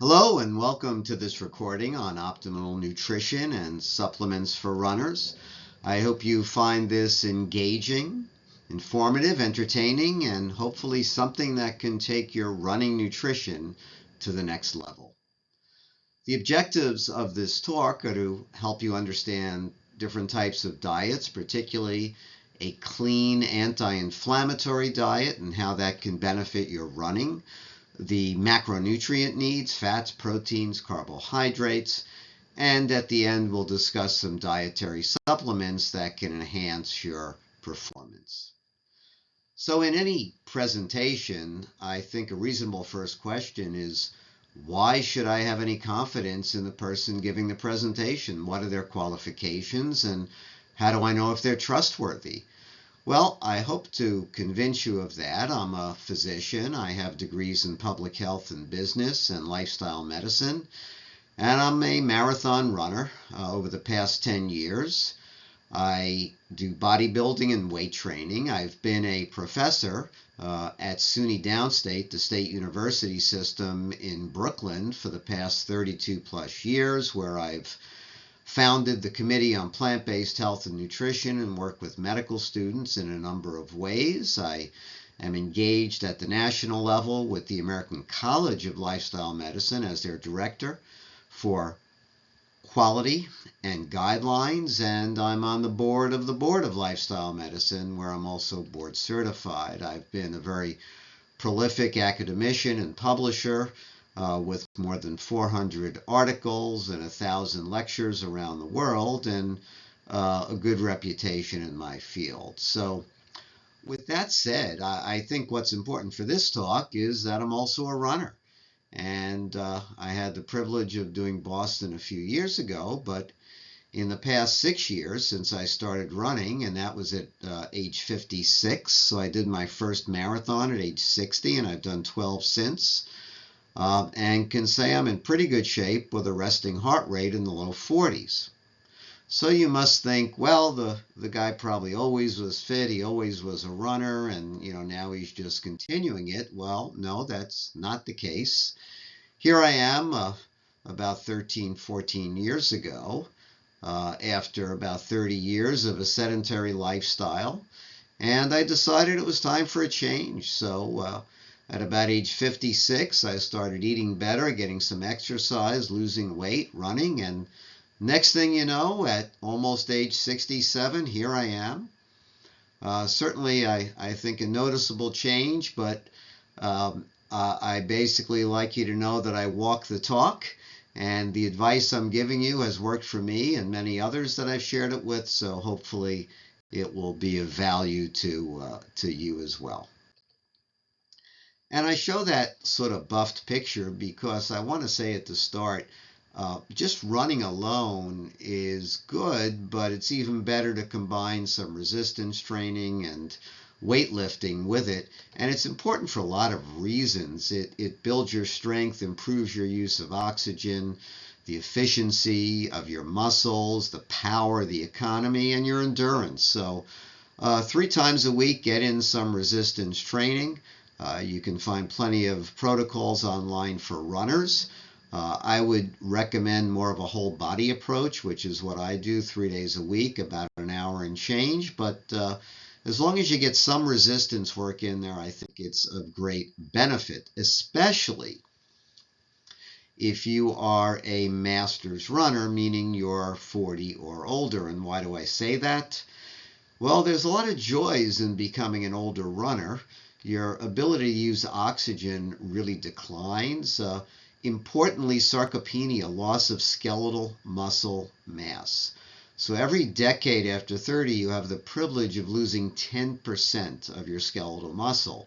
Hello and welcome to this recording on optimal nutrition and supplements for runners. I hope you find this engaging, informative, entertaining, and hopefully something that can take your running nutrition to the next level. The objectives of this talk are to help you understand different types of diets, particularly a clean anti-inflammatory diet and how that can benefit your running, the macronutrient needs, fats, proteins, carbohydrates, and at the end we'll discuss some dietary supplements that can enhance your performance. So in any presentation, I think a reasonable first question is, why should I have any confidence in the person giving the presentation? What are their qualifications and how do I know if they're trustworthy? Well, I hope to convince you of that. I'm a physician. I have degrees in public health and business and lifestyle medicine, and I'm a marathon runner over the past 10 years. I do bodybuilding and weight training. I've been a professor at SUNY Downstate, the state university system in Brooklyn, for the past 32 plus years, where I've founded the Committee on Plant-Based Health and Nutrition and work with medical students in a number of ways. I am engaged at the national level with the American College of Lifestyle Medicine as their director for quality and guidelines, and I'm on the Board of Lifestyle Medicine, where I'm also board certified. I've been a very prolific academician and publisher with more than 400 articles and 1,000 lectures around the world, and a good reputation in my field. So with that said, I think what's important for this talk is that I'm also a runner. And I had the privilege of doing Boston a few years ago, but in the past 6 years since I started running, and that was at age 56, so I did my first marathon at age 60, and I've done 12 since, and can say I'm in pretty good shape with a resting heart rate in the low 40s. So you must think, well, the guy probably always was fit, he always was a runner, and now he's just continuing it. Well, no, that's not the case. Here I am about 13, 14 years ago, after about 30 years of a sedentary lifestyle, and I decided it was time for a change. So at about age 56, I started eating better, getting some exercise, losing weight, running, and next thing you know, at almost age 67, here I am. Certainly, I think a noticeable change, but I basically like you to know that I walk the talk, and the advice I'm giving you has worked for me and many others that I've shared it with, so hopefully it will be of value to you as well. And I show that sort of buffed picture because I want to say at the start, just running alone is good, but it's even better to combine some resistance training and weightlifting with it. And it's important for a lot of reasons. It builds your strength, improves your use of oxygen, the efficiency of your muscles, the power, the economy, and your endurance. So 3 times a week, get in some resistance training. You can find plenty of protocols online for runners. I would recommend more of a whole body approach, which is what I do 3 days a week, about an hour and change. But as long as you get some resistance work in there, I think it's of great benefit, especially if you are a master's runner, meaning you're 40 or older. And why do I say that? Well, there's a lot of joys in becoming an older runner. Your ability to use oxygen really declines. Importantly, sarcopenia, loss of skeletal muscle mass. So every decade after 30, you have the privilege of losing 10% of your skeletal muscle.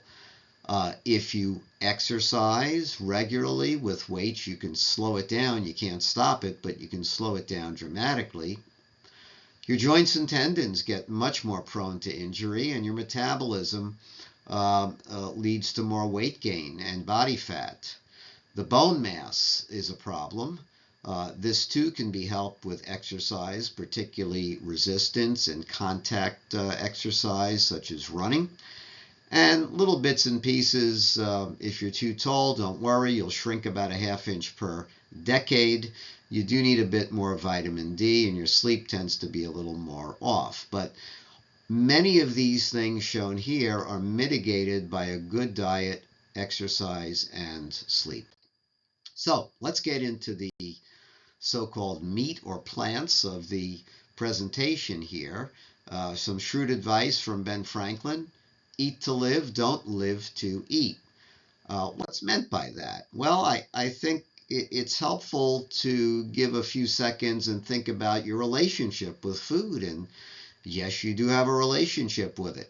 If you exercise regularly with weights, you can slow it down. You can't stop it, but you can slow it down dramatically. Your joints and tendons get much more prone to injury, and your metabolism leads to more weight gain and body fat. The bone mass is a problem. This too can be helped with exercise, particularly resistance and contact exercise such as running. And little bits and pieces, if you're too tall, don't worry, you'll shrink about a ½ inch per decade. You do need a bit more vitamin D, and your sleep tends to be a little more off. But many of these things shown here are mitigated by a good diet, exercise, and sleep. So let's get into the so-called meat or plants of the presentation here. Some shrewd advice from Ben Franklin. Eat to live, don't live to eat. What's meant by that? Well, I think it's helpful to give a few seconds and think about your relationship with food. And yes, you do have a relationship with it.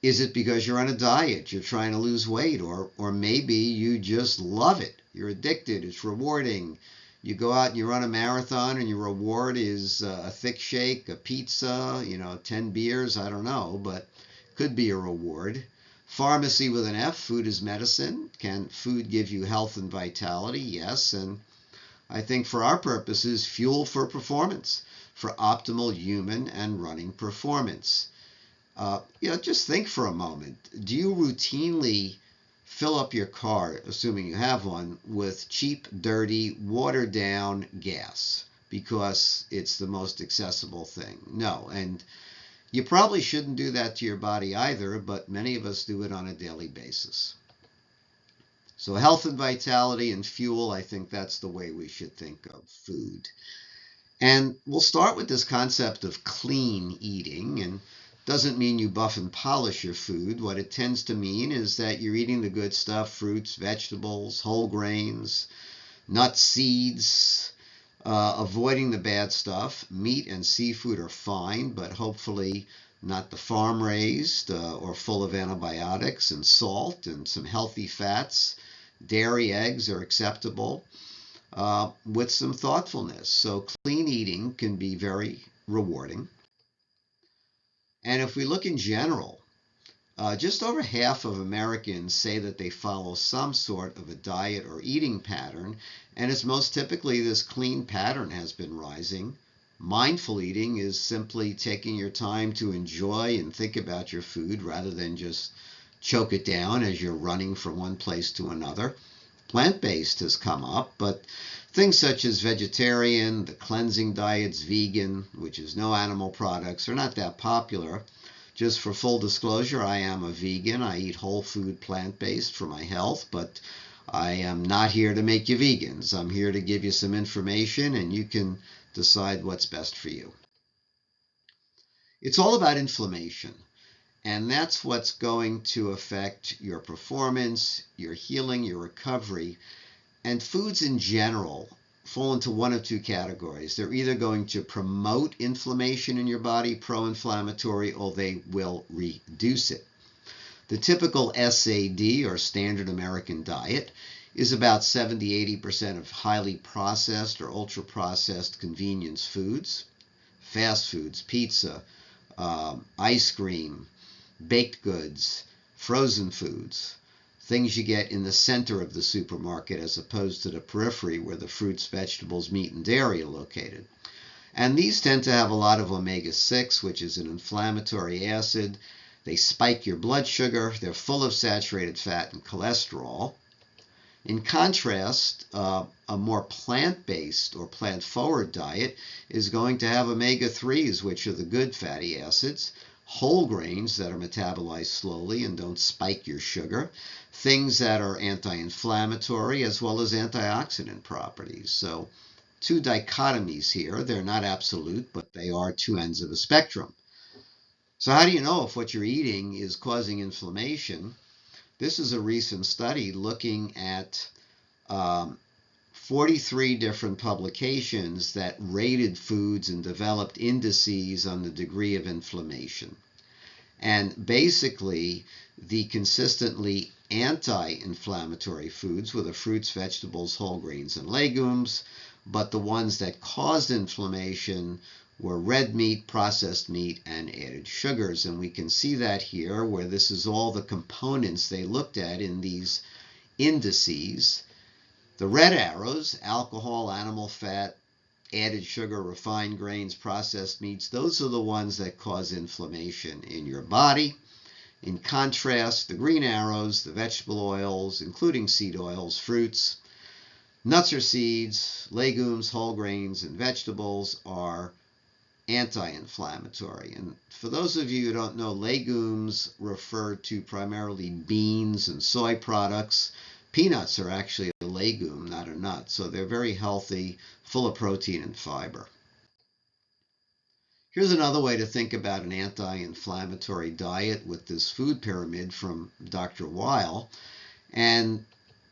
Is it because you're on a diet, you're trying to lose weight, or maybe you just love it? You're addicted, it's rewarding. You go out and you run a marathon and your reward is a thick shake, a pizza, 10 beers, I don't know, but could be a reward. Pharmacy with an F, food is medicine. Can food give you health and vitality? Yes, and I think for our purposes, fuel for performance, for optimal human and running performance. Just think for a moment. Do you routinely fill up your car, assuming you have one, with cheap, dirty, watered down gas because it's the most accessible thing? No, and you probably shouldn't do that to your body either, but many of us do it on a daily basis. So health and vitality and fuel, I think that's the way we should think of food. And we'll start with this concept of clean eating, and doesn't mean you buff and polish your food. What it tends to mean is that you're eating the good stuff, fruits, vegetables, whole grains, nuts, seeds, avoiding the bad stuff. Meat and seafood are fine, but hopefully not the farm-raised or full of antibiotics and salt and some healthy fats. Dairy, eggs are acceptable with some thoughtfulness. So clean eating can be very rewarding. And if we look in general, just over half of Americans say that they follow some sort of a diet or eating pattern, and it's most typically this clean pattern has been rising. Mindful eating is simply taking your time to enjoy and think about your food rather than just choke it down as you're running from one place to another. Plant-based has come up, but things such as vegetarian, the cleansing diets, vegan, which is no animal products, are not that popular. Just for full disclosure, I am a vegan. I eat whole food plant-based for my health, but I am not here to make you vegans. I'm here to give you some information, and you can decide what's best for you. It's all about inflammation. And that's what's going to affect your performance, your healing, your recovery. And foods in general fall into one of two categories. They're either going to promote inflammation in your body, pro-inflammatory, or they will reduce it. The typical SAD, or standard American diet, is about 70-80% of highly processed or ultra-processed convenience foods, fast foods, pizza, ice cream, baked goods, frozen foods, things you get in the center of the supermarket as opposed to the periphery where the fruits, vegetables, meat, and dairy are located. And these tend to have a lot of omega-6, which is an inflammatory acid. They spike your blood sugar. They're full of saturated fat and cholesterol. In contrast, a more plant-based or plant-forward diet is going to have omega-3s, which are the good fatty acids, whole grains that are metabolized slowly and don't spike your sugar, things that are anti-inflammatory as well as antioxidant properties. So two dichotomies here. They're not absolute, but they are two ends of a spectrum. So how do you know if what you're eating is causing inflammation? This is a recent study looking at 43 different publications that rated foods and developed indices on the degree of inflammation. And basically, the consistently anti-inflammatory foods were the fruits, vegetables, whole grains, and legumes, but the ones that caused inflammation were red meat, processed meat, and added sugars. And we can see that here, where this is all the components they looked at in these indices. The red arrows, alcohol, animal fat, added sugar, refined grains, processed meats, those are the ones that cause inflammation in your body. In contrast, the green arrows, the vegetable oils, including seed oils, fruits, nuts or seeds, legumes, whole grains, and vegetables are anti-inflammatory. And for those of you who don't know, legumes refer to primarily beans and soy products. Peanuts are actually a legume, not a nut, so they're very healthy, full of protein and fiber. Here's another way to think about an anti-inflammatory diet with this food pyramid from Dr. Weil. And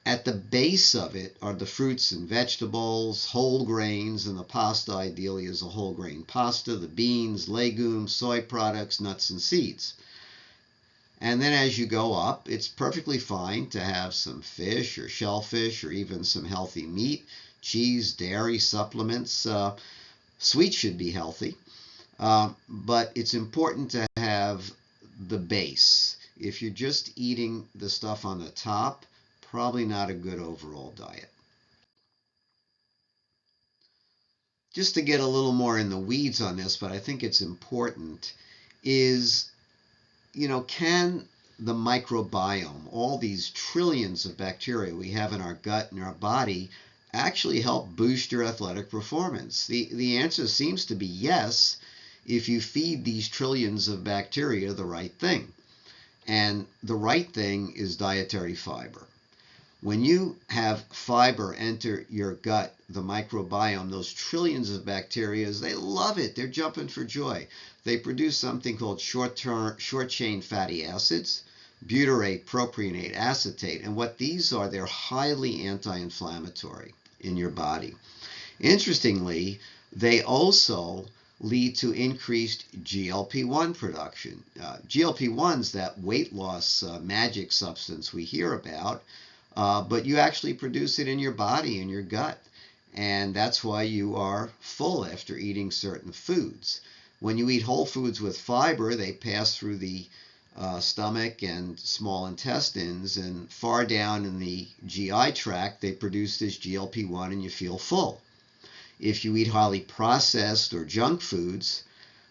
at the base of it are the fruits and vegetables, whole grains, and the pasta ideally is a whole grain pasta, the beans, legumes, soy products, nuts, and seeds. And then as you go up, it's perfectly fine to have some fish or shellfish or even some healthy meat, cheese, dairy, supplements. Sweets should be healthy. But it's important to have the base. If you're just eating the stuff on the top, probably not a good overall diet. Just to get a little more in the weeds on this, but I think it's important, is, can the microbiome, all these trillions of bacteria we have in our gut and our body, actually help boost your athletic performance? The answer seems to be yes, if you feed these trillions of bacteria the right thing. And the right thing is dietary fiber. When you have fiber enter your gut, the microbiome, those trillions of bacteria, they love it. They're jumping for joy. They produce something called short-chain fatty acids, butyrate, propionate, acetate. And what these are, they're highly anti-inflammatory in your body. Interestingly, they also lead to increased GLP-1 production. GLP-1's that weight loss magic substance we hear about, but you actually produce it in your body, in your gut. And that's why you are full after eating certain foods. When you eat whole foods with fiber, they pass through the stomach and small intestines, and far down in the GI tract, they produce this GLP-1 and you feel full. If you eat highly processed or junk foods,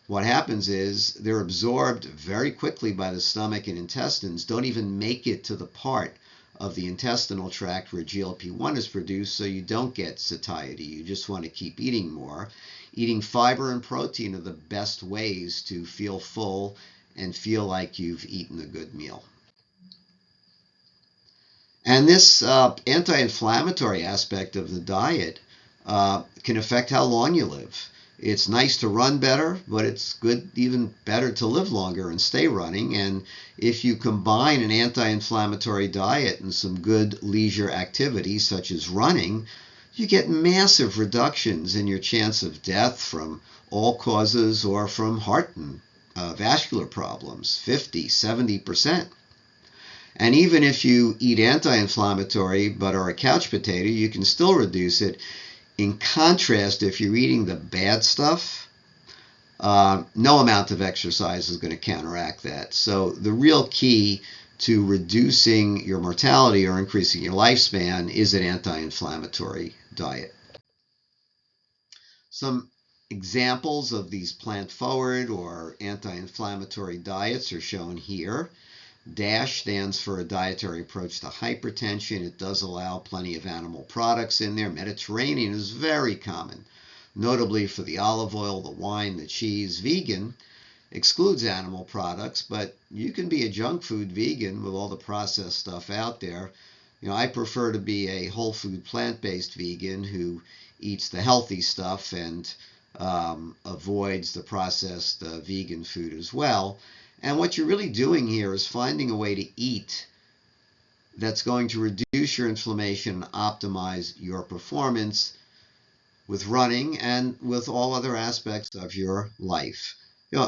what happens is they're absorbed very quickly by the stomach and intestines, don't even make it to the part of the intestinal tract where GLP-1 is produced, so you don't get satiety. You just want to keep eating more. Eating fiber and protein are the best ways to feel full and feel like you've eaten a good meal. And this anti-inflammatory aspect of the diet can affect how long you live. It's nice to run better, but it's good, even better to live longer and stay running. And if you combine an anti-inflammatory diet and some good leisure activities such as running, you get massive reductions in your chance of death from all causes or from heart and vascular problems, 50, 70%. And even if you eat anti-inflammatory but are a couch potato, you can still reduce it. In contrast, if you're eating the bad stuff, no amount of exercise is going to counteract that. So the real key to reducing your mortality or increasing your lifespan is an anti-inflammatory diet. Some examples of these plant-forward or anti-inflammatory diets are shown here. DASH stands for a dietary approach to hypertension. It does allow plenty of animal products in there. Mediterranean is very common, notably for the olive oil, the wine, the cheese. Vegan excludes animal products, but you can be a junk food vegan with all the processed stuff out there. I prefer to be a whole food plant-based vegan who eats the healthy stuff and avoids the processed vegan food as well. And what you're really doing here is finding a way to eat that's going to reduce your inflammation and optimize your performance with running and with all other aspects of your life.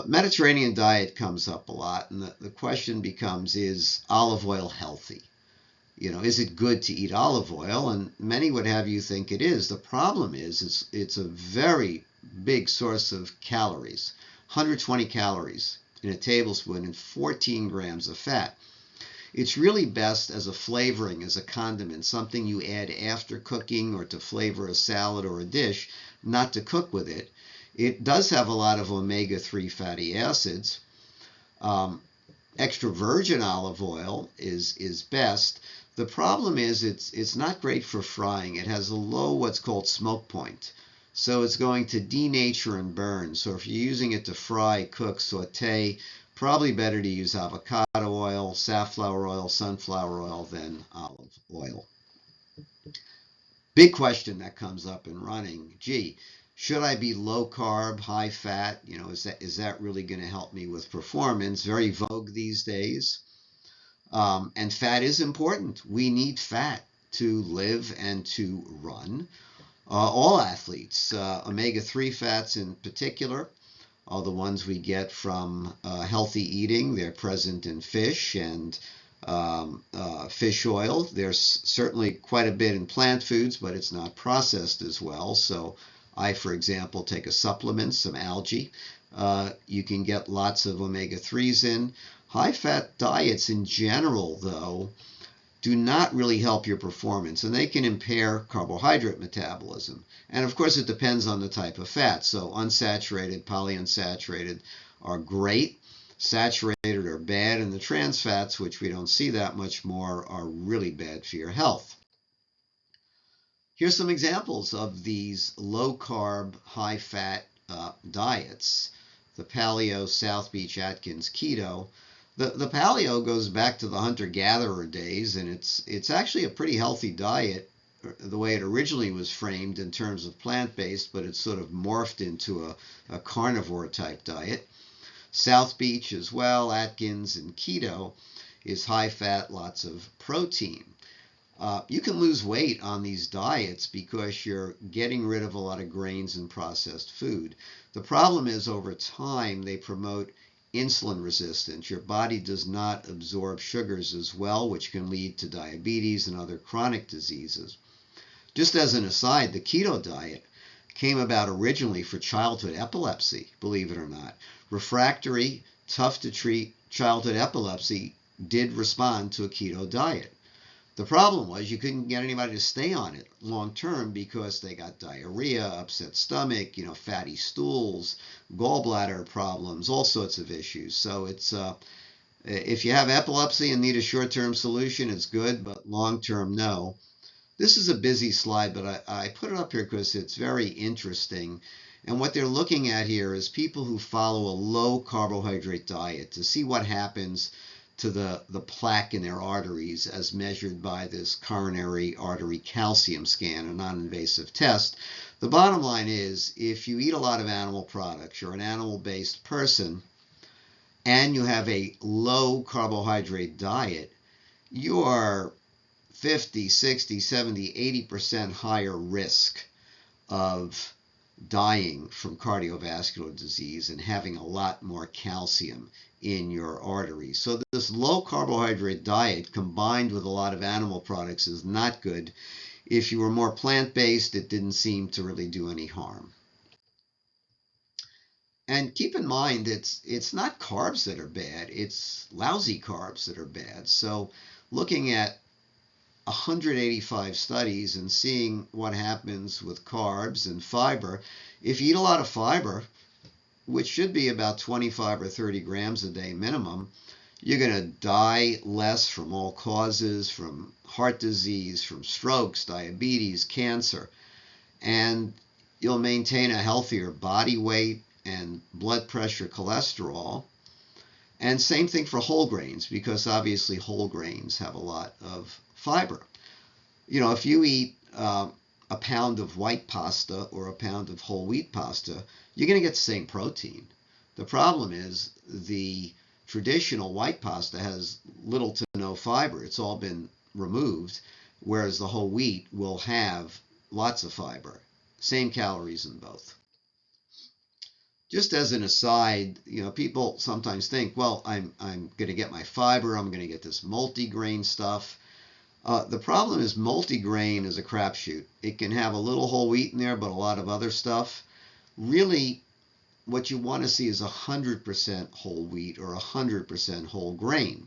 Mediterranean diet comes up a lot, and the question becomes, is olive oil healthy? Is it good to eat olive oil? And many would have you think it is. The problem is it's a very big source of calories, 120 calories in a tablespoon and 14 grams of fat. It's really best as a flavoring, as a condiment, something you add after cooking or to flavor a salad or a dish, not to cook with it. It does have a lot of omega-3 fatty acids, Extra virgin olive oil is best. The problem is it's not great for frying. It has a low what's called smoke point. So it's going to denature and burn. So if you're using it to fry, cook, saute, probably better to use avocado oil, safflower oil, sunflower oil than olive oil. Big question that comes up in running. Gee, should I be low carb, high fat? Is that really going to help me with performance? Very vogue these days. And fat is important. We need fat to live and to run. All athletes, omega-3 fats in particular, are the ones we get from healthy eating. They're present in fish and fish oil. There's certainly quite a bit in plant foods, but it's not processed as well. So I, for example, take a supplement, some algae. You can get lots of omega-3s in. High-fat diets in general, though, do not really help your performance, and they can impair carbohydrate metabolism. And of course, it depends on the type of fat. So unsaturated, polyunsaturated are great. Saturated are bad, and the trans fats, which we don't see that much more, are really bad for your health. Here's some examples of these low-carb, high-fat diets. The Paleo, South Beach, Atkins, Keto. The paleo goes back to the hunter-gatherer days, and it's actually a pretty healthy diet the way it originally was framed in terms of plant-based, but it's sort of morphed into a carnivore type diet. South Beach as well, Atkins and Keto is high fat, lots of protein. You can lose weight on these diets because you're getting rid of a lot of grains and processed food. The problem is over time they promote insulin resistance. Your body does not absorb sugars as well, which can lead to diabetes and other chronic diseases. Just as an aside, the keto diet came about originally for childhood epilepsy, believe it or not. Refractory, tough to treat childhood epilepsy did respond to a keto diet. The problem was you couldn't get anybody to stay on it long term because they got diarrhea, upset stomach, fatty stools, gallbladder problems, all sorts of issues. So it's if you have epilepsy and need a short-term solution, it's good, but long-term, no. This is a busy slide, but I put it up here because it's very interesting. And what they're looking at here is people who follow a low carbohydrate diet to see what happens to the plaque in their arteries as measured by this coronary artery calcium scan, a non-invasive test. The bottom line is if you eat a lot of animal products, you're an animal-based person, and you have a low carbohydrate diet, you are 50, 60, 70, 80% higher risk of dying from cardiovascular disease and having a lot more calcium in your arteries. So this low carbohydrate diet combined with a lot of animal products is not good. If you were more plant-based, it didn't seem to really do any harm. And keep in mind, it's not carbs that are bad, it's lousy carbs that are bad. So looking at 185 studies and seeing what happens with carbs and fiber, if you eat a lot of fiber, which should be about 25 or 30 grams a day minimum, you're going to die less from all causes, from heart disease, from strokes, diabetes, cancer, and you'll maintain a healthier body weight and blood pressure, cholesterol. And same thing for whole grains, because obviously whole grains have a lot of fiber. If you eat a pound of white pasta or a pound of whole wheat pasta, you're going to get the same protein. The problem is the traditional white pasta has little to no fiber. It's all been removed, whereas the whole wheat will have lots of fiber. Same calories in both. Just as an aside, people sometimes think, well, I'm going to get my fiber, I'm going to get this multigrain stuff. The problem is multigrain is a crapshoot. It can have a little whole wheat in there, but a lot of other stuff. Really, what you want to see is 100% whole wheat or 100% whole grain.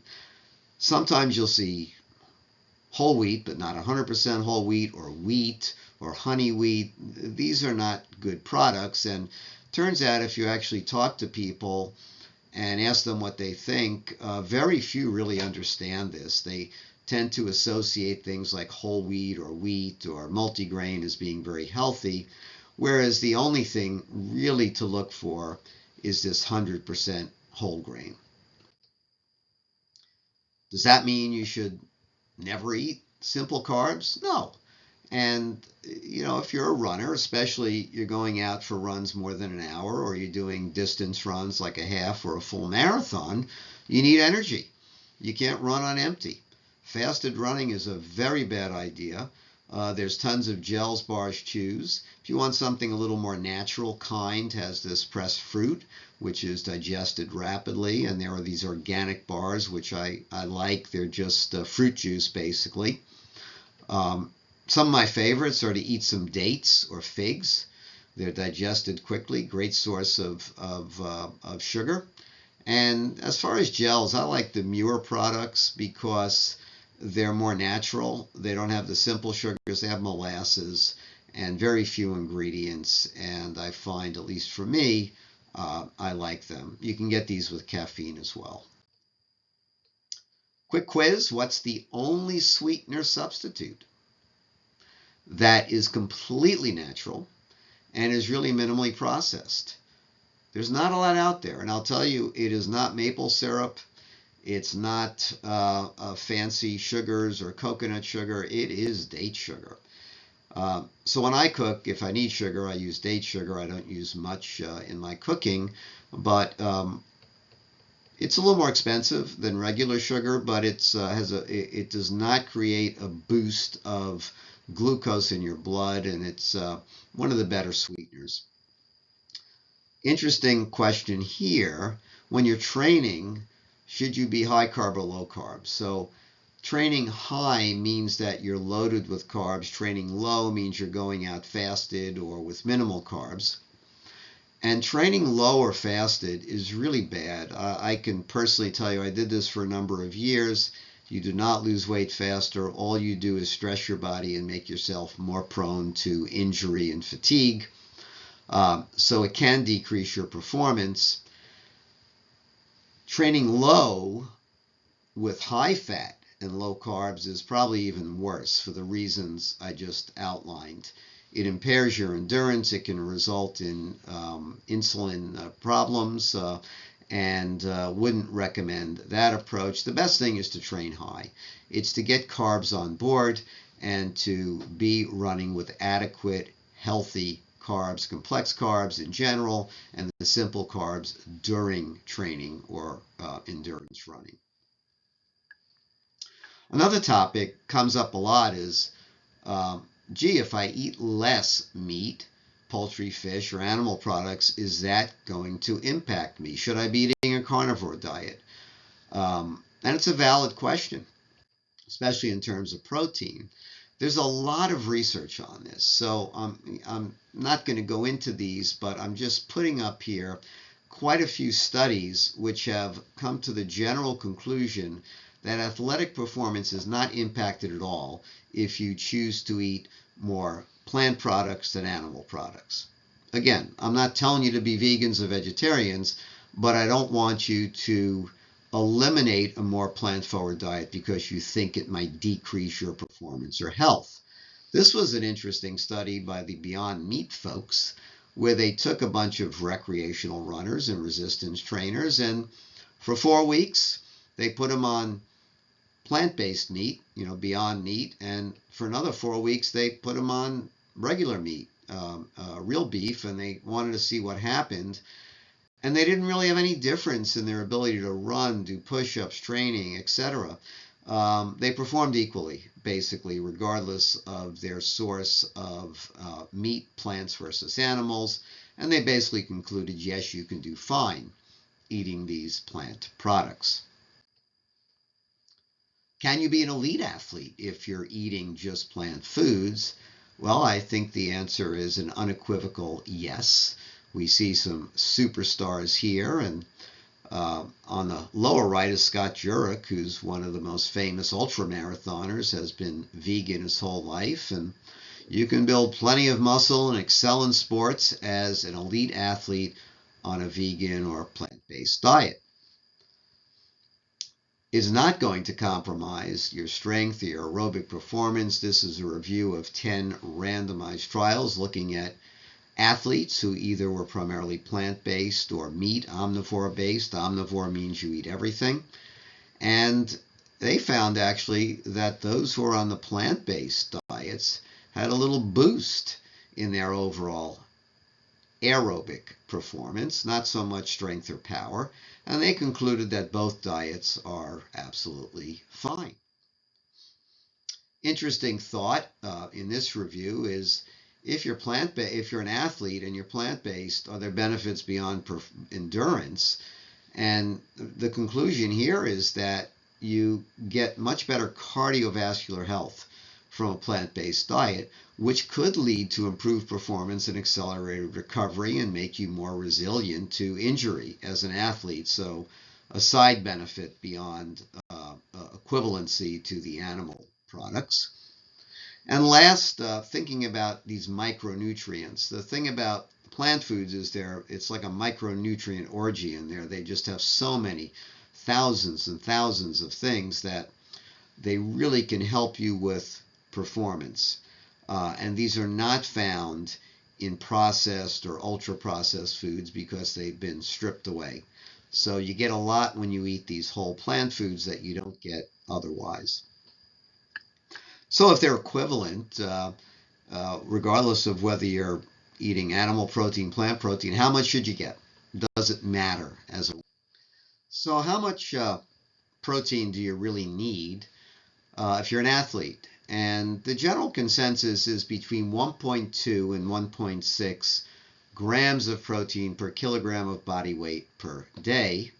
Sometimes you'll see whole wheat, but not 100% whole wheat or honey wheat. These are not good products. And turns out if you actually talk to people and ask them what they think, very few really understand this. They tend to associate things like whole wheat or multigrain as being very healthy, whereas the only thing really to look for is this 100% whole grain. Does that mean you should never eat simple carbs? No. And, if you're a runner, especially you're going out for runs more than an hour, or you're doing distance runs like a half or a full marathon, you need energy. You can't run on empty. Fasted running is a very bad idea. There's tons of gels, bars, chews. If you want something a little more natural, Kind has this pressed fruit, which is digested rapidly, and there are these organic bars, which I like. They're just fruit juice, basically. Some of my favorites are to eat some dates or figs. They're digested quickly, great source of sugar. And as far as gels, I like the Muir products because they're more natural. They don't have the simple sugars. They have molasses and very few ingredients. And I find, at least for me, I like them. You can get these with caffeine as well. Quick quiz. What's the only sweetener substitute that is completely natural and is really minimally processed? There's not a lot out there. And I'll tell you, it is not maple syrup. It's not fancy sugars or coconut sugar. It is date sugar. So when I cook, if I need sugar, I use date sugar. I don't use much in my cooking, but it's a little more expensive than regular sugar, but it does not create a boost of glucose in your blood, and it's one of the better sweeteners. Interesting question here. When you're training, should you be high carb or low carb? So training high means that you're loaded with carbs. Training low means you're going out fasted or with minimal carbs. And training low or fasted is really bad. I can personally tell you, I did this for a number of years. You do not lose weight faster. All you do is stress your body and make yourself more prone to injury and fatigue. So it can decrease your performance. Training low with high fat and low carbs is probably even worse for the reasons I just outlined. It impairs your endurance. It can result in insulin problems, and wouldn't recommend that approach. The best thing is to train high. It's to get carbs on board and to be running with adequate, healthy carbs, complex carbs in general, and the simple carbs during training or endurance running. Another topic comes up a lot is, gee, if I eat less meat, poultry, fish, or animal products, is that going to impact me? Should I be eating a carnivore diet? And it's a valid question, especially in terms of protein. There's a lot of research on this, so I'm not going to go into these, but I'm just putting up here quite a few studies which have come to the general conclusion that athletic performance is not impacted at all if you choose to eat more plant products than animal products. Again, I'm not telling you to be vegans or vegetarians, but I don't want you to eliminate a more plant-forward diet because you think it might decrease your performance or health. This was an interesting study by the Beyond Meat folks where they took a bunch of recreational runners and resistance trainers, and for 4 weeks they put them on plant-based meat, Beyond Meat, and for another 4 weeks they put them on regular meat, real beef, and they wanted to see what happened. And they didn't really have any difference in their ability to run, do push-ups, training, etc. They performed equally, basically, regardless of their source of meat, plants versus animals. And they basically concluded, yes, you can do fine eating these plant products. Can you be an elite athlete if you're eating just plant foods? Well, I think the answer is an unequivocal yes. We see some superstars here, and on the lower right is Scott Jurek, who's one of the most famous ultramarathoners, has been vegan his whole life, and you can build plenty of muscle and excel in sports as an elite athlete on a vegan or plant-based diet. is not going to compromise your strength or your aerobic performance. This is a review of 10 randomized trials looking at athletes who either were primarily plant-based or meat omnivore-based. Omnivore means you eat everything. And they found actually that those who are on the plant-based diets had a little boost in their overall aerobic performance, not so much strength or power, and they concluded that both diets are absolutely fine. Interesting thought in this review is if you're an athlete and you're plant-based, are there benefits beyond endurance? And the conclusion here is that you get much better cardiovascular health from a plant-based diet, which could lead to improved performance and accelerated recovery and make you more resilient to injury as an athlete. So a side benefit beyond equivalency to the animal products. And last, thinking about these micronutrients. The thing about plant foods is it's like a micronutrient orgy in there. They just have so many thousands and thousands of things that they really can help you with performance. And these are not found in processed or ultra-processed foods because they've been stripped away. So you get a lot when you eat these whole plant foods that you don't get otherwise. So if they're equivalent, regardless of whether you're eating animal protein, plant protein, how much should you get? Does it matter? So how much protein do you really need if you're an athlete? And the general consensus is between 1.2 and 1.6 grams of protein per kilogram of body weight per day.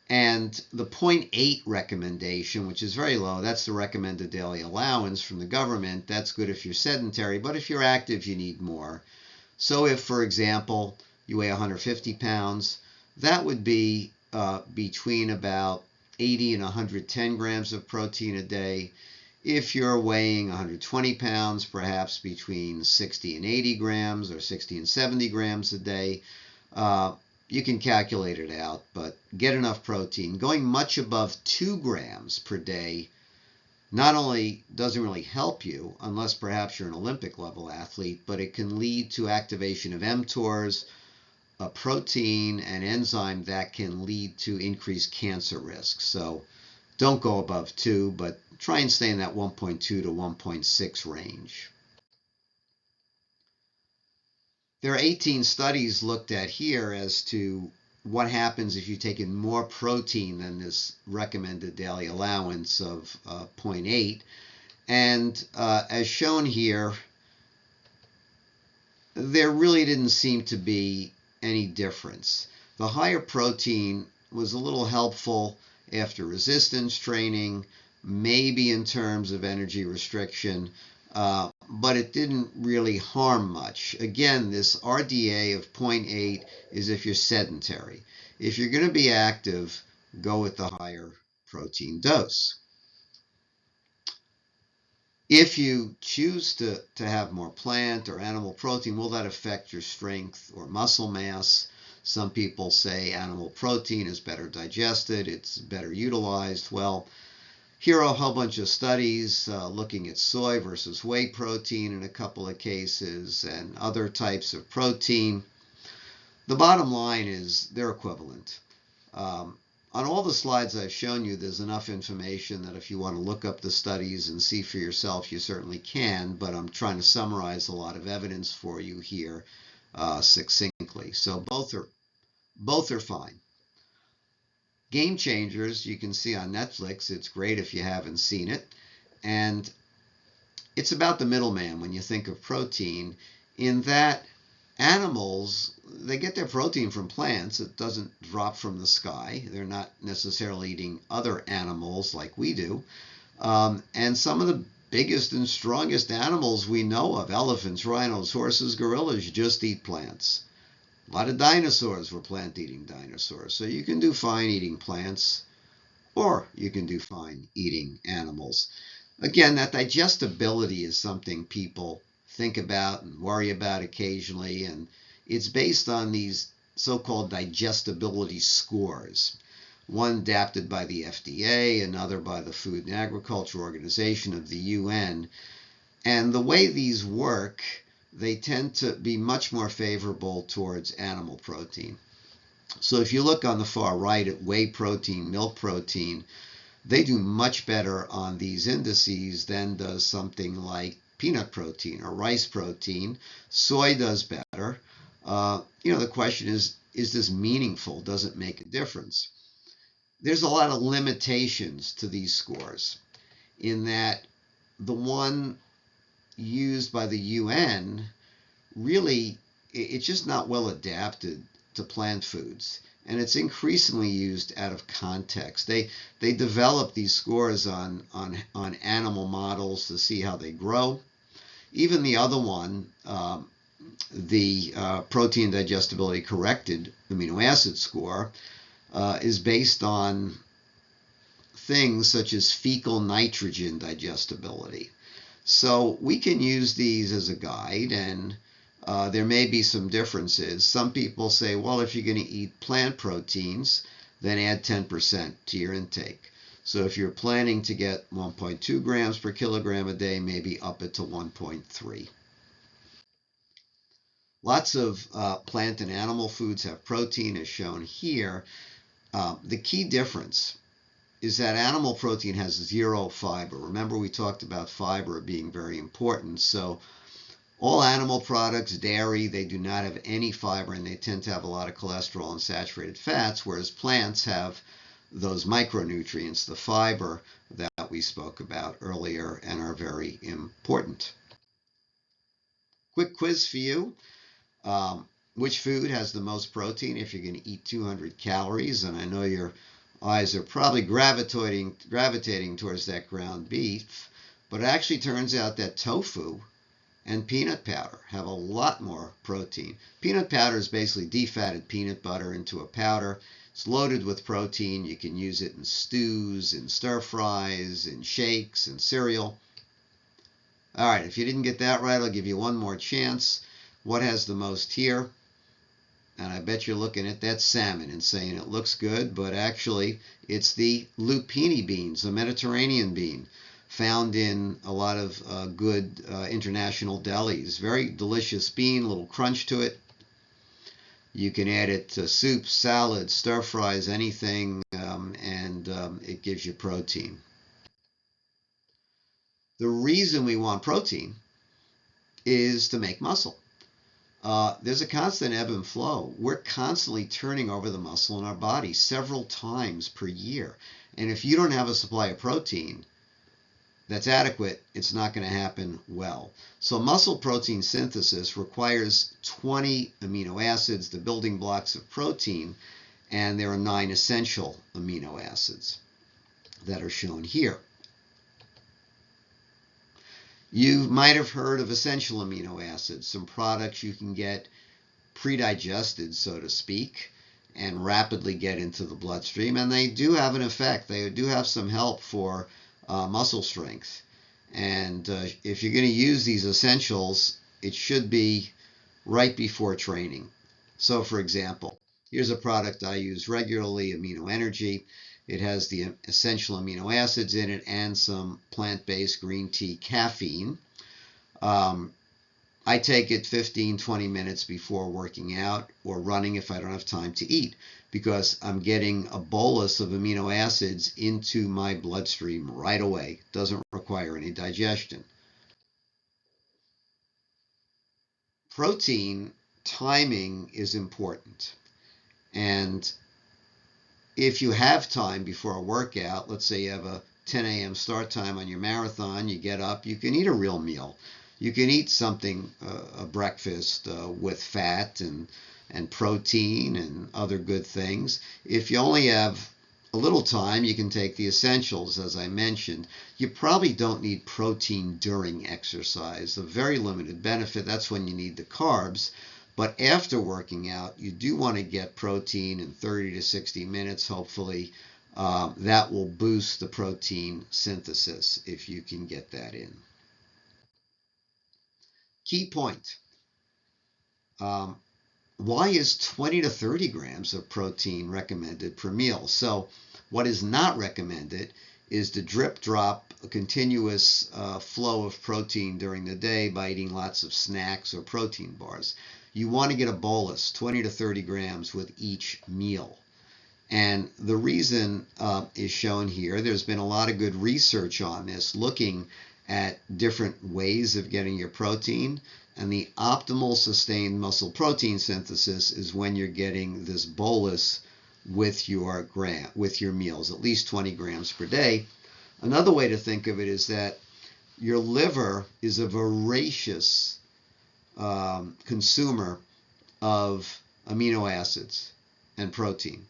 And the 0.8 recommendation, which is very low, that's the recommended daily allowance from the government. That's good if you're sedentary, but if you're active, you need more. So if, for example, you weigh 150 pounds, that would be between about 80 and 110 grams of protein a day. If you're weighing 120 pounds, perhaps between 60 and 80 grams or 60 and 70 grams a day. You can calculate it out, but get enough protein. Going much above 2 grams per day not only doesn't really help you, unless perhaps you're an Olympic level athlete, but it can lead to activation of mTORs, a protein and enzyme that can lead to increased cancer risk. So don't go above 2, but try and stay in that 1.2 to 1.6 range. There are 18 studies looked at here as to what happens if you take in more protein than this recommended daily allowance of 0.8. And as shown here, there really didn't seem to be any difference. The higher protein was a little helpful after resistance training, maybe in terms of energy restriction, but it didn't really harm much. Again, this RDA of 0.8 is if you're sedentary. If you're going to be active, go with the higher protein dose. If you choose to have more plant or animal protein, will that affect your strength or muscle mass? Some people say animal protein is better digested, it's better utilized. Well, here are a whole bunch of studies looking at soy versus whey protein in a couple of cases and other types of protein. The bottom line is they're equivalent. On all the slides I've shown you, there's enough information that if you want to look up the studies and see for yourself, you certainly can, but I'm trying to summarize a lot of evidence for you here succinctly. So both are fine. Game Changers, you can see on Netflix. It's great if you haven't seen it. And it's about the middleman when you think of protein, in that animals, they get their protein from plants. It doesn't drop from the sky. They're not necessarily eating other animals like we do. And some of the biggest and strongest animals we know of, elephants, rhinos, horses, gorillas, just eat plants. A lot of dinosaurs were plant-eating dinosaurs. So you can do fine eating plants, or you can do fine eating animals. Again, that digestibility is something people think about and worry about occasionally, and it's based on these so-called digestibility scores. one adapted by the FDA, another by the Food and Agriculture Organization of the UN. And the way these work, they tend to be much more favorable towards animal protein. So if you look on the far right at whey protein, milk protein, they do much better on these indices than does something like peanut protein or rice protein. Soy does better. The question is this meaningful? Does it make a difference? There's a lot of limitations to these scores in that the one used by the UN really, it's just not well adapted to plant foods. And it's increasingly used out of context. They develop these scores on animal models to see how they grow. Even the other one, the protein digestibility corrected amino acid score, is based on things such as fecal nitrogen digestibility. So we can use these as a guide, and there may be some differences. Some people say, well, if you're going to eat plant proteins, then add 10% to your intake. So if you're planning to get 1.2 grams per kilogram a day, maybe up it to 1.3. Lots of plant and animal foods have protein, as shown here. The key difference is that animal protein has 0 fiber. Remember, we talked about fiber being very important. So all animal products, dairy, they do not have any fiber, and they tend to have a lot of cholesterol and saturated fats, whereas plants have those micronutrients, the fiber that we spoke about earlier, and are very important. Quick quiz for you. Which food has the most protein if you're going to eat 200 calories? And I know your eyes are probably gravitating towards that ground beef, but it actually turns out that tofu and peanut powder have a lot more protein. Peanut powder is basically defatted peanut butter into a powder. It's loaded with protein. You can use it in stews, in stir fries, in shakes, in cereal. All right, if you didn't get that right, I'll give you one more chance. What has the most here? And I bet you're looking at that salmon and saying it looks good, but actually it's the lupini beans, the Mediterranean bean, found in a lot of good international delis. Very delicious bean, a little crunch to it. You can add it to soups, salads, stir fries, anything, and it gives you protein. The reason we want protein is to make muscle. There's a constant ebb and flow. We're constantly turning over the muscle in our body several times per year. And if you don't have a supply of protein that's adequate, it's not going to happen well. So muscle protein synthesis requires 20 amino acids, the building blocks of protein, and there are 9 essential amino acids that are shown here. You might have heard of essential amino acids, some products you can get pre-digested, so to speak, and rapidly get into the bloodstream, and they do have an effect. They do have some help for muscle strength. And if you're going to use these essentials, it should be right before training. So for example, here's a product I use regularly, Amino Energy. It has the essential amino acids in it and some plant-based green tea caffeine. I take it 15-20 minutes before working out or running if I don't have time to eat, because I'm getting a bolus of amino acids into my bloodstream right away. It doesn't require any digestion. Protein timing is important. And if you have time before a workout, let's say you have a 10 a.m. start time on your marathon, you get up, you can eat a real meal. You can eat something, a breakfast with fat and protein and other good things. If you only have a little time, you can take the essentials, as I mentioned. You probably don't need protein during exercise. A very limited benefit, that's when you need the carbs. But after working out, you do want to get protein in 30 to 60 minutes, hopefully. That will boost the protein synthesis if you can get that in. Key point. why is 20 to 30 grams of protein recommended per meal? So what is not recommended is to drip drop a continuous flow of protein during the day by eating lots of snacks or protein bars. You want to get a bolus, 20 to 30 grams with each meal. And the reason is shown here. There's been a lot of good research on this, looking at different ways of getting your protein. And the optimal sustained muscle protein synthesis is when you're getting this bolus with your meals, at least 20 grams per day. Another way to think of it is that your liver is a voracious consumer of amino acids and protein.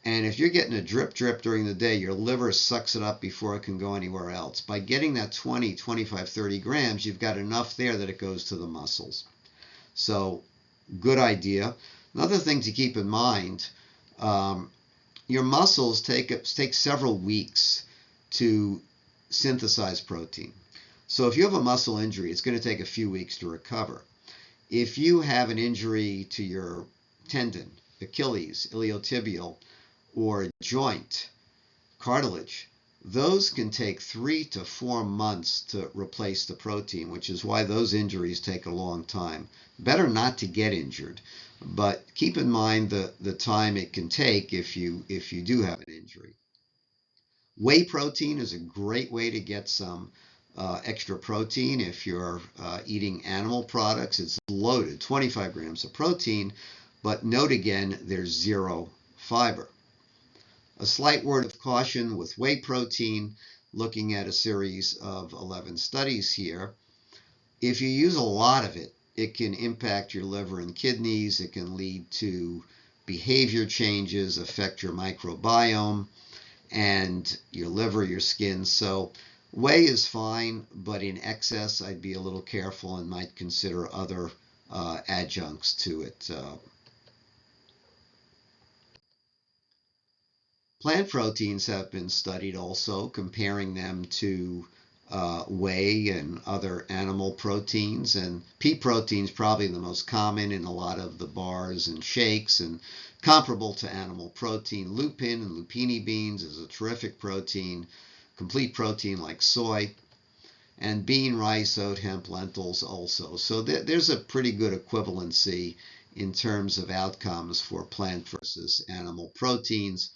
And if you're getting a drip during the day, your liver sucks it up before it can go anywhere else. By getting that 20, 25, 30 grams, you've got enough there that it goes to the muscles. So, good idea. Another thing to keep in mind, your muscles take several weeks to synthesize protein. So if you have a muscle injury, it's going to take a few weeks to recover. If you have an injury to your tendon, Achilles, iliotibial, or joint, cartilage, those can take 3 to 4 months to replace the protein, which is why those injuries take a long time. Better not to get injured, but keep in mind the time it can take if you do have an injury. Whey protein is a great way to get some extra protein. If you're eating animal products, it's loaded, 25 grams of protein, but note again, there's 0 fiber. A slight word of caution with whey protein, looking at a series of 11 studies here. If you use a lot of it, it can impact your liver and kidneys. It can lead to behavior changes, affect your microbiome and your liver, your skin. So whey is fine, but in excess, I'd be a little careful and might consider other adjuncts to it. Plant proteins have been studied also, comparing them to whey and other animal proteins. And pea protein is probably the most common in a lot of the bars and shakes, and comparable to animal protein. Lupin and lupini beans is a terrific protein, complete protein like soy. And bean, rice, oat, hemp, lentils also. So there's a pretty good equivalency in terms of outcomes for plant versus animal proteins.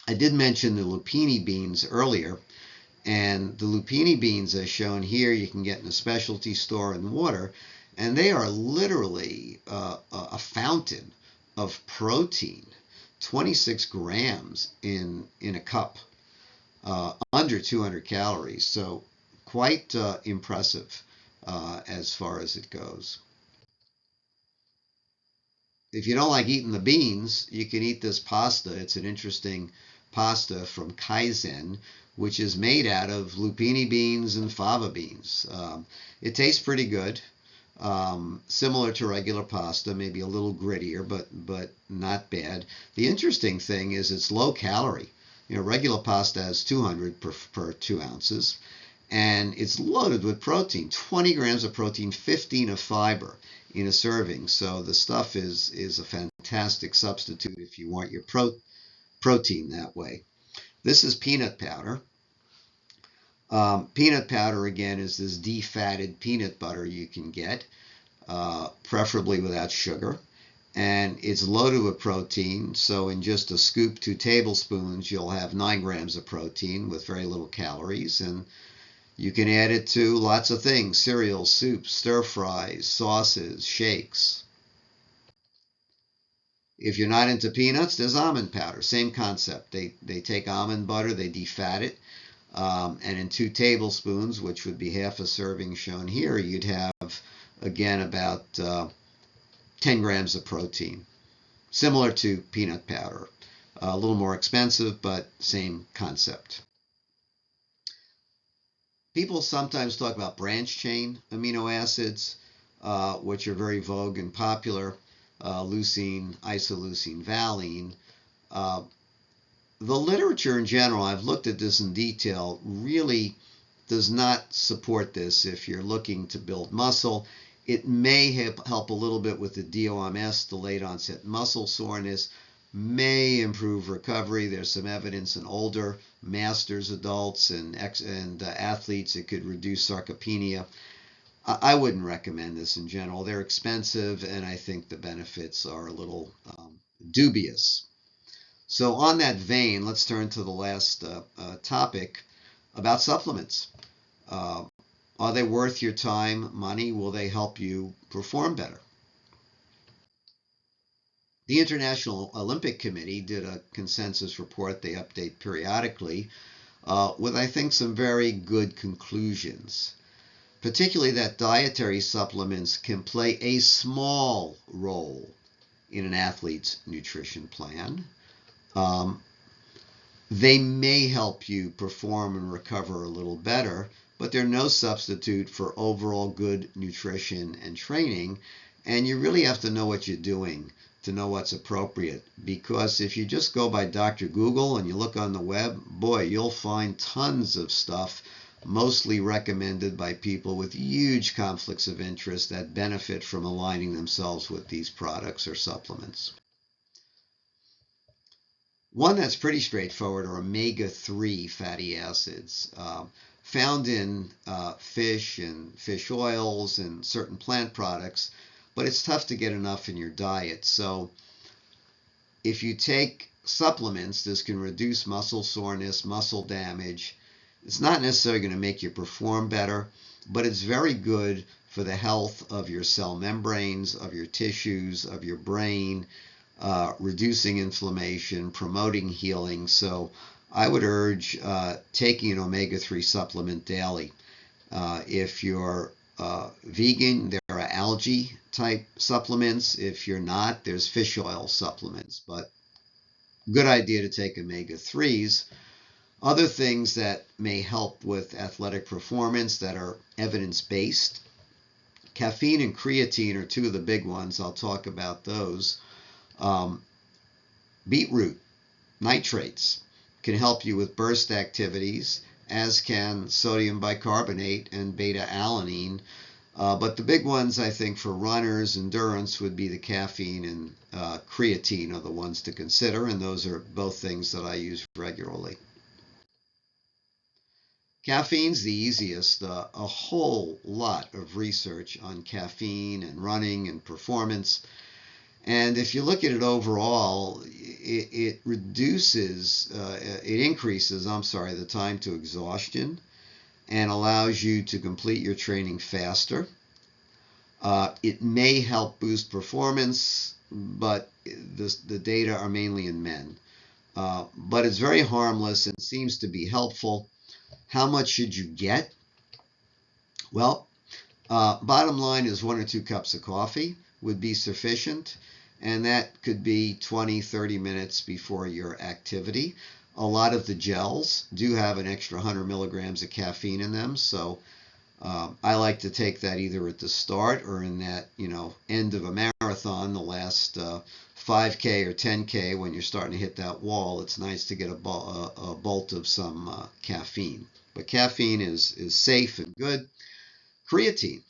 I did mention the lupini beans earlier, and the lupini beans as shown here you can get in a specialty store in water, and they are literally a fountain of protein, 26 grams in a cup, under 200 calories, so quite impressive as far as it goes. If you don't like eating the beans, you can eat this pasta. It's an interesting pasta from Kaizen, which is made out of lupini beans and fava beans. It tastes pretty good, similar to regular pasta, maybe a little grittier, but not bad. The interesting thing is it's low calorie. You know, regular pasta has 200 per 2 ounces, and it's loaded with protein, 20 grams of protein, 15 of fiber in a serving. So the stuff is a fantastic substitute if you want your protein that way. This is peanut powder. Peanut powder, again, is this defatted peanut butter you can get, preferably without sugar. And it's loaded with protein, so in just a scoop, 2 tablespoons, you'll have 9 grams of protein with very little calories. And you can add it to lots of things: cereals, soups, stir fries, sauces, shakes. If you're not into peanuts, there's almond powder. Same concept. They take almond butter, they defat it, and in 2 tablespoons, which would be half a serving shown here, you'd have, again, about 10 grams of protein. Similar to peanut powder. A little more expensive, but same concept. People sometimes talk about branch chain amino acids, which are very vogue and popular. Leucine, isoleucine, valine. The literature in general, I've looked at this in detail, really does not support this if you're looking to build muscle. It may help a little bit with the DOMS, delayed onset muscle soreness, may improve recovery. There's some evidence in older masters, adults, and athletes it could reduce sarcopenia. I wouldn't recommend this in general. They're expensive, and I think the benefits are a little dubious. So on that vein, let's turn to the last topic about supplements. Uh, are they worth your time, money? Will they help you perform better? The International Olympic Committee did a consensus report they update periodically with, I think, some very good conclusions, particularly that dietary supplements can play a small role in an athlete's nutrition plan. Um, they may help you perform and recover a little better, but they're no substitute for overall good nutrition and training. And you really have to know what you're doing to know what's appropriate. Because if you just go by Dr. Google and you look on the web, boy, you'll find tons of stuff, mostly recommended by people with huge conflicts of interest that benefit from aligning themselves with these products or supplements. One that's pretty straightforward are omega-3 fatty acids, found in fish and fish oils and certain plant products, but it's tough to get enough in your diet. So if you take supplements, this can reduce muscle soreness, muscle damage. It's not necessarily going to make you perform better, but it's very good for the health of your cell membranes, of your tissues, of your brain, reducing inflammation, promoting healing. So I would urge taking an omega-3 supplement daily. If you're vegan, there are algae type supplements. If you're not, there's fish oil supplements. But good idea to take omega-3s. Other things that may help with athletic performance that are evidence-based. Caffeine and creatine are two of the big ones. I'll talk about those. Beetroot nitrates can help you with burst activities, as can sodium bicarbonate and beta-alanine. But the big ones, I think, for runners, endurance, would be the caffeine and creatine are the ones to consider, and those are both things that I use regularly. Caffeine's the easiest. A whole lot of research on caffeine and running and performance. And if you look at it overall, it increases the time to exhaustion and allows you to complete your training faster. It may help boost performance, but the data are mainly in men. But it's very harmless and seems to be helpful. How much should you get? Well, bottom line is 1 or 2 cups of coffee would be sufficient, and that could be 20-30 minutes before your activity. A lot of the gels do have an extra 100 milligrams of caffeine in them, so I like to take that either at the start or in that end of a marathon, the last 5K or 10K, when you're starting to hit that wall. It's nice to get a bolt of some caffeine. But caffeine is safe and good. Creatine.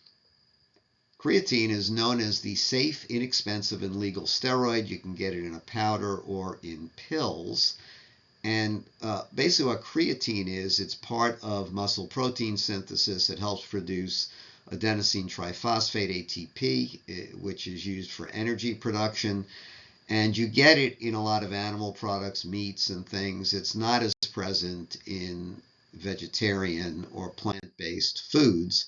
Creatine is known as the safe, inexpensive, and legal steroid. You can get it in a powder or in pills. And basically what creatine is, it's part of muscle protein synthesis. It helps produce adenosine triphosphate, ATP, which is used for energy production. And you get it in a lot of animal products, meats and things. It's not as present in vegetarian or plant-based foods.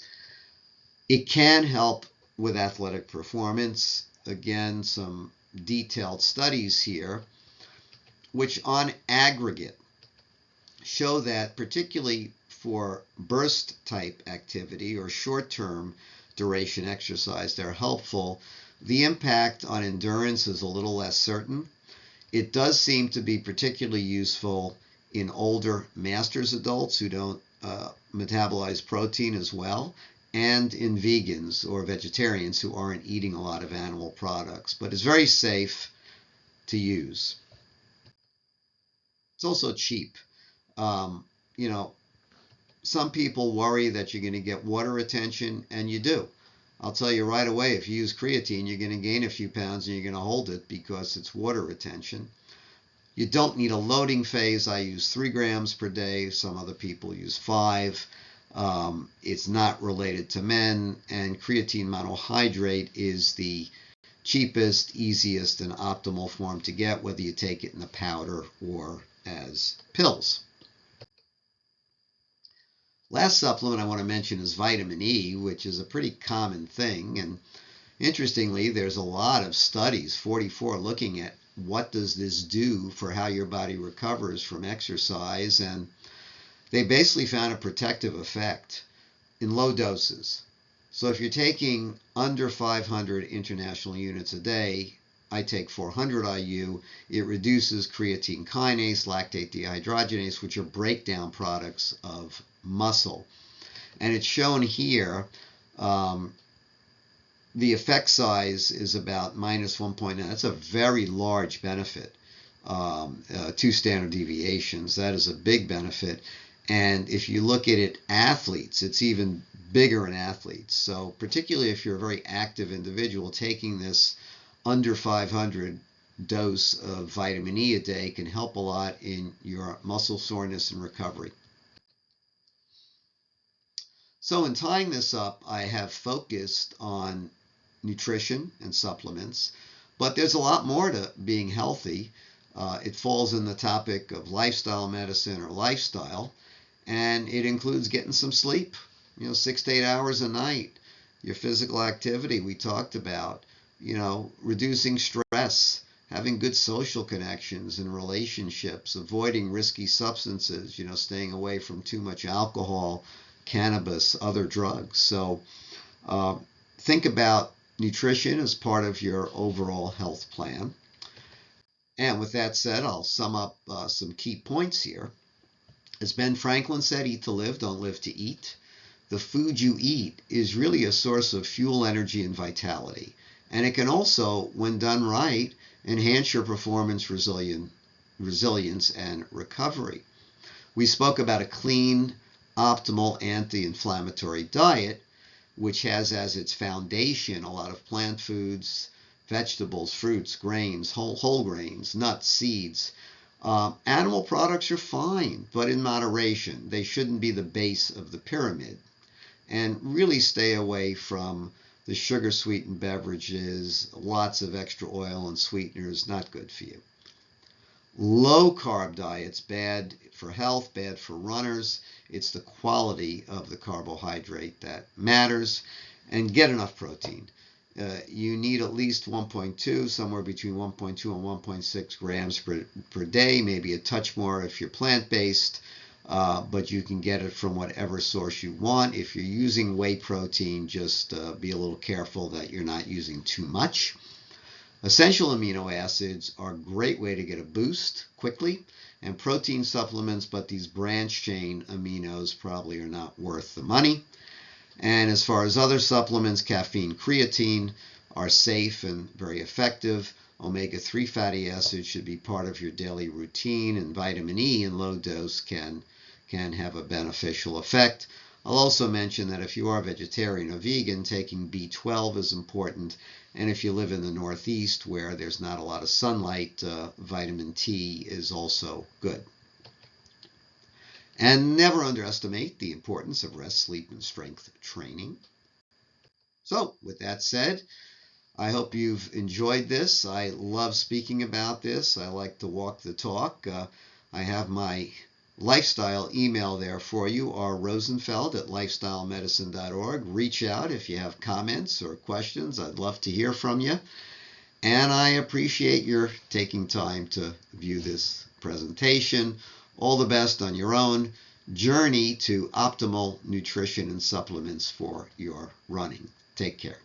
It can help with athletic performance. Again, some detailed studies here, which on aggregate show that particularly for burst type activity or short-term duration exercise, they're helpful. The impact on endurance is a little less certain. It does seem to be particularly useful in older masters adults who don't metabolize protein as well, and in vegans or vegetarians who aren't eating a lot of animal products. But it's very safe to use. It's also cheap. You know, some people worry that you're going to get water retention, and you do. I'll tell you right away, if you use creatine, you're going to gain a few pounds and you're going to hold it because it's water retention. You don't need a loading phase. I use 3 grams per day. Some other people use 5. It's not related to men, and creatine monohydrate is the cheapest, easiest, and optimal form to get, whether you take it in a powder or as pills. Last supplement I want to mention is vitamin E, which is a pretty common thing. And interestingly, there's a lot of studies, 44, looking at what does this do for how your body recovers from exercise. And they basically found a protective effect in low doses. So if you're taking under 500 international units a day, I take 400 IU, it reduces creatine kinase, lactate dehydrogenase, which are breakdown products of muscle. And it's shown here, the effect size is about minus 1.9. That's a very large benefit. 2 standard deviations. That is a big benefit. And if you look at it, athletes, it's even bigger in athletes. So particularly if you're a very active individual, taking this under 500 dose of vitamin E a day can help a lot in your muscle soreness and recovery. So in tying this up, I have focused on nutrition and supplements, but there's a lot more to being healthy. It falls in the topic of lifestyle medicine or lifestyle, and it includes getting some sleep, 6 to 8 hours a night, your physical activity we talked about, reducing stress, having good social connections and relationships, avoiding risky substances, staying away from too much alcohol, cannabis, other drugs. So think about nutrition as part of your overall health plan. And with that said, I'll sum up some key points here. As Ben Franklin said, eat to live, don't live to eat. The food you eat is really a source of fuel, energy, and vitality. And it can also, when done right, enhance your performance, resilience, and recovery. We spoke about a clean, optimal anti-inflammatory diet, which has as its foundation a lot of plant foods, vegetables, fruits, grains, whole grains, nuts, seeds. Animal products are fine, but in moderation. They shouldn't be the base of the pyramid. And really stay away from the sugar-sweetened beverages, lots of extra oil and sweeteners, not good for you. Low-carb diets, bad for health, bad for runners. It's the quality of the carbohydrate that matters. And get enough protein. You need at least 1.2, somewhere between 1.2 and 1.6 grams per day, maybe a touch more if you're plant-based, but you can get it from whatever source you want. If you're using whey protein, just be a little careful that you're not using too much. Essential amino acids are a great way to get a boost quickly, and protein supplements, but these branch chain aminos probably are not worth the money. And as far as other supplements, caffeine, creatine are safe and very effective. Omega-3 fatty acids should be part of your daily routine, and vitamin E in low dose can have a beneficial effect. I'll also mention that if you are vegetarian or vegan, taking B12 is important. And if you live in the Northeast where there's not a lot of sunlight, vitamin T is also good. And never underestimate the importance of rest, sleep, and strength training. So, with that said, I hope you've enjoyed this. I love speaking about this. I like to walk the talk. I have my lifestyle email there for you, rrosenfeld@lifestylemedicine.org. Reach out if you have comments or questions. I'd love to hear from you. And I appreciate your taking time to view this presentation. All the best on your own journey to optimal nutrition and supplements for your running. Take care.